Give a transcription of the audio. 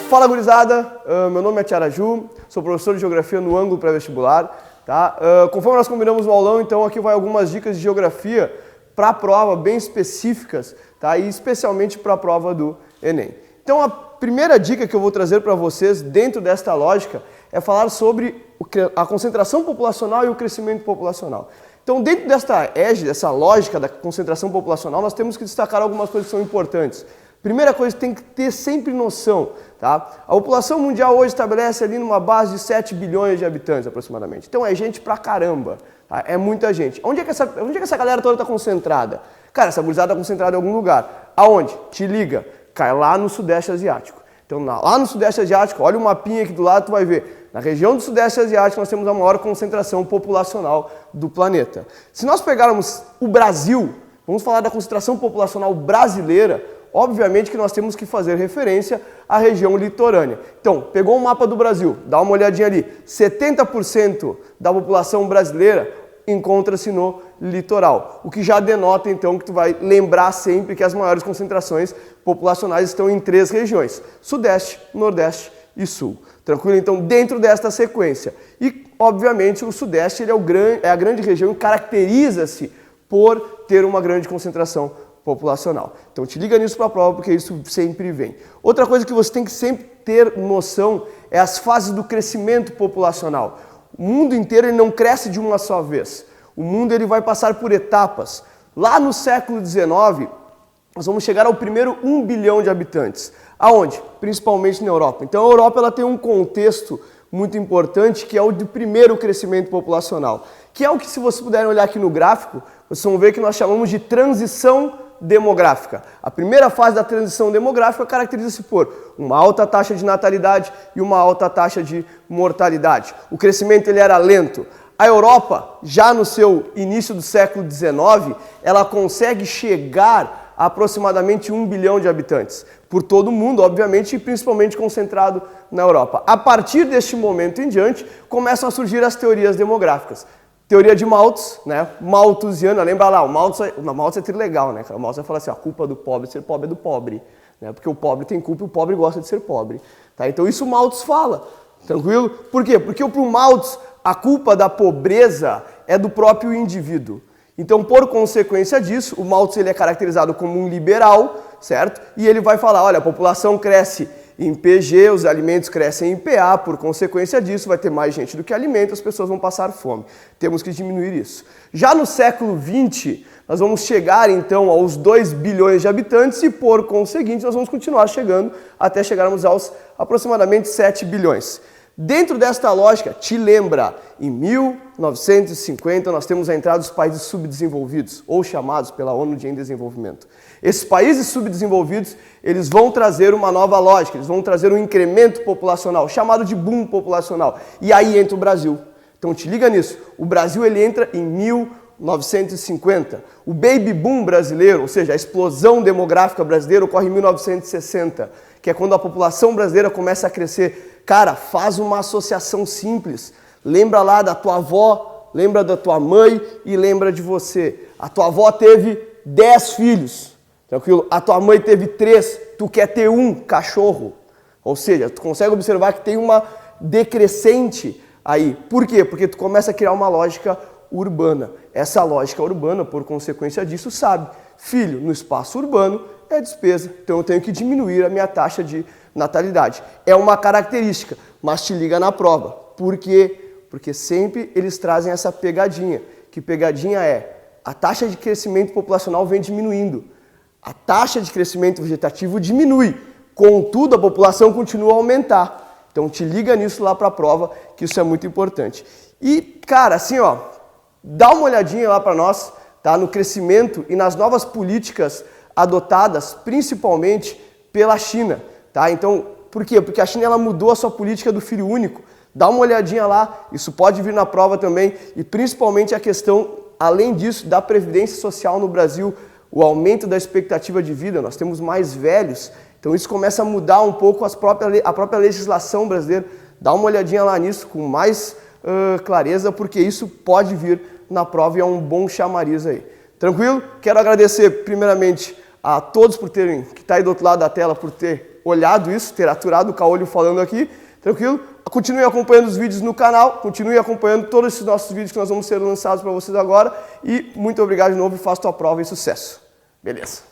Fala gurizada, meu nome é Tiaraju, sou professor de Geografia no ângulo pré-vestibular. Tá? Conforme nós combinamos no aulão, então aqui vai algumas dicas de Geografia para a prova, bem específicas, tá? E especialmente para a prova do Enem. Então a primeira dica que eu vou trazer para vocês dentro desta lógica é falar sobre a concentração populacional e o crescimento populacional. Então dentro desta dessa lógica da concentração populacional, nós temos que destacar algumas coisas que são importantes. Primeira coisa, tem que ter sempre noção, tá? A população mundial hoje estabelece ali numa base de 7 bilhões de habitantes aproximadamente. Então é gente pra caramba, tá? É muita gente. Onde é que essa galera toda está concentrada? Cara, essa gurizada está concentrada em algum lugar. Aonde? Te liga, cai lá no Sudeste Asiático. Então lá no Sudeste Asiático, olha o mapinha aqui do lado, tu vai ver. Na região do Sudeste Asiático nós temos a maior concentração populacional do planeta. Se nós pegarmos o Brasil, vamos falar da concentração populacional brasileira, obviamente que nós temos que fazer referência à região litorânea. Então, pegou o mapa do Brasil, dá uma olhadinha ali, 70% da população brasileira encontra-se no litoral, o que já denota então que tu vai lembrar sempre que as maiores concentrações populacionais estão em 3 regiões, Sudeste, Nordeste e Sul. Tranquilo? Então, dentro desta sequência. E, obviamente, o Sudeste ele é a grande região e caracteriza-se por ter uma grande concentração populacional. Então te liga nisso para a prova porque isso sempre vem. Outra coisa que você tem que sempre ter noção é as fases do crescimento populacional. O mundo inteiro ele não cresce de uma só vez. O mundo ele vai passar por etapas. Lá no século XIX, nós vamos chegar ao primeiro 1 bilhão de habitantes. Aonde? Principalmente na Europa. Então a Europa ela tem um contexto muito importante que é o de primeiro crescimento populacional, que é o que, se vocês puderem olhar aqui no gráfico, vocês vão ver que nós chamamos de transição demográfica. A primeira fase da transição demográfica caracteriza-se por uma alta taxa de natalidade e uma alta taxa de mortalidade. O crescimento ele era lento. A Europa, já no seu início do século XIX, ela consegue chegar a aproximadamente 1 bilhão de habitantes. Por todo o mundo, obviamente, e principalmente concentrado na Europa. A partir deste momento em diante, começam a surgir as teorias demográficas. Teoria de Malthus, né? Malthusiana, lembra lá, o Malthus é trilegal, né? O Malthus vai falar assim, a culpa do pobre ser pobre é do pobre, né? Porque o pobre tem culpa e o pobre gosta de ser pobre, tá? Então isso o Malthus fala, tranquilo? Por quê? Porque para o Malthus a culpa da pobreza é do próprio indivíduo. Então, por consequência disso, o Malthus ele é caracterizado como um liberal, certo? E ele vai falar, olha, a população cresce em PG, os alimentos crescem em PA, por consequência disso vai ter mais gente do que alimento, as pessoas vão passar fome. Temos que diminuir isso. Já no século XX, nós vamos chegar então aos 2 bilhões de habitantes e por conseguinte nós vamos continuar chegando até chegarmos aos aproximadamente 7 bilhões. Dentro desta lógica, te lembra, em 1950 nós temos a entrada dos países subdesenvolvidos, ou chamados pela ONU de em desenvolvimento. Esses países subdesenvolvidos, eles vão trazer uma nova lógica, eles vão trazer um incremento populacional, chamado de boom populacional. E aí entra o Brasil. Então te liga nisso, o Brasil ele entra em 1950. O baby boom brasileiro, ou seja, a explosão demográfica brasileira ocorre em 1960, que é quando a população brasileira começa a crescer. Cara, faz uma associação simples. Lembra lá da tua avó, lembra da tua mãe e lembra de você. A tua avó teve 10 filhos, tranquilo? A tua mãe teve 3, tu quer ter 1 cachorro. Ou seja, tu consegue observar que tem uma decrescente aí. Por quê? Porque tu começa a criar uma lógica urbana. Essa lógica urbana, por consequência disso, sabe, filho, no espaço urbano é despesa, então eu tenho que diminuir a minha taxa de natalidade. É uma característica, mas te liga na prova. Por quê? Porque sempre eles trazem essa pegadinha. Que pegadinha é? A taxa de crescimento populacional vem diminuindo. A taxa de crescimento vegetativo diminui. Contudo, a população continua a aumentar. Então te liga nisso lá para a prova, que isso é muito importante. E, cara, assim, ó, dá uma olhadinha lá para nós, tá? No crescimento e nas novas políticas adotadas, principalmente pela China. Tá? Então, por quê? Porque a China ela mudou a sua política do filho único. Dá uma olhadinha lá, isso pode vir na prova também. E principalmente a questão, além disso, da previdência social no Brasil, o aumento da expectativa de vida, nós temos mais velhos. Então isso começa a mudar um pouco a própria legislação brasileira. Dá uma olhadinha lá nisso com mais clareza, porque isso pode vir na prova e é um bom chamariz aí. Tranquilo? Quero agradecer primeiramente a todos por terem, que está aí do outro lado da tela, por ter olhado isso, ter aturado o Caolho falando aqui, tranquilo? Continue acompanhando os vídeos no canal, continue acompanhando todos esses nossos vídeos que nós vamos ser lançados para vocês agora e muito obrigado de novo e faça tua prova e sucesso. Beleza.